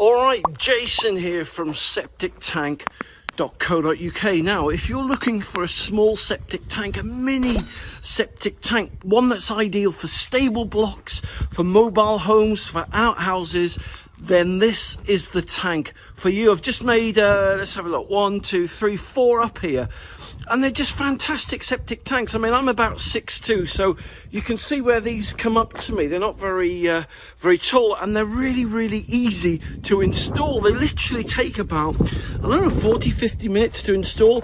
All right, Jason here from septictank.co.uk. Now, if you're looking for a small septic tank, a mini septic tank, one that's ideal for stable blocks, for mobile homes, for outhouses, then this is the tank for you. I've just made, let's have a look, 1, 2, 3, 4 up here. And they're just fantastic septic tanks. I mean, I'm about 6'2", so you can see where these come up to me. They're not very tall, and they're really, really easy to install. They literally take about, I don't know, 40, 50 minutes to install.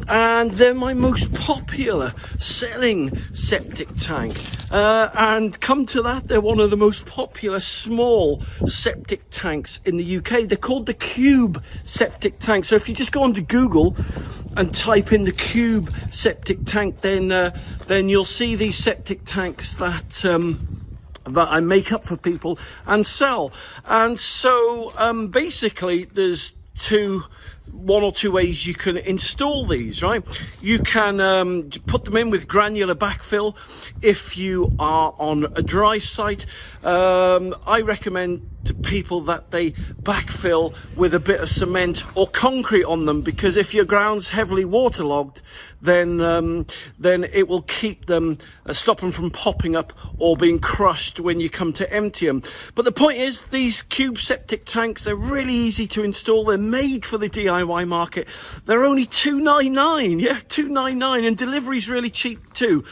And they're my most popular selling septic tank. And come to that, they're one of the most popular small septic tanks in the UK. They're called the Cube septic tank. So if you just go onto Google and type in the Cube septic tank, then you'll see these septic tanks that I make up for people and sell. And so basically there's one or two ways you can install these, right? You can put them in with granular backfill if you are on a dry site. I recommend to people that they backfill with a bit of cement or concrete on them, because if your ground's heavily waterlogged, then it will keep them, stop them from popping up or being crushed when you come to empty them. But the point is, these Cube septic tanks, they're really easy to install. They're made for the DIY market. They're only $2.99, yeah, $2.99, and delivery's really cheap too.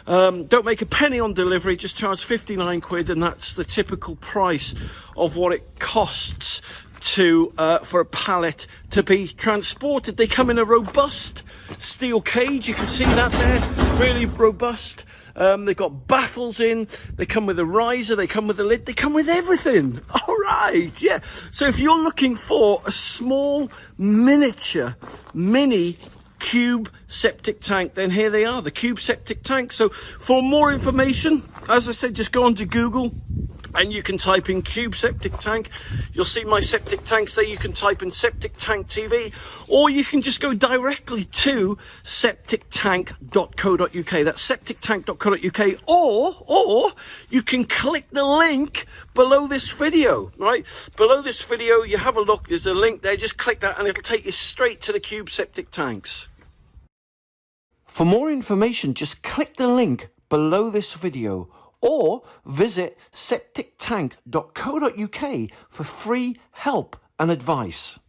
Don't make a penny on delivery, just charge 59 quid, and that's the typical price of what it costs to for a pallet to be transported. They come in a robust steel cage, you can see that there, really robust. They've got baffles in, they come with a riser, they come with a lid, they come with everything. All right, yeah. So if you're looking for a small, miniature, mini Cube septic tank, then here they are, the Cube septic tank. So for more information, as I said, just go onto Google and you can type in Cube septic tank. You'll see my septic tanks there. You can type in septic tank TV, or you can just go directly to septictank.co.uk. That's septictank.co.uk, or you can click the link below this video, right? Below this video, you have a look, there's a link there, just click that and it'll take you straight to the Cube septic tanks. For more information, just click the link below this video, or visit septictank.co.uk for free help and advice.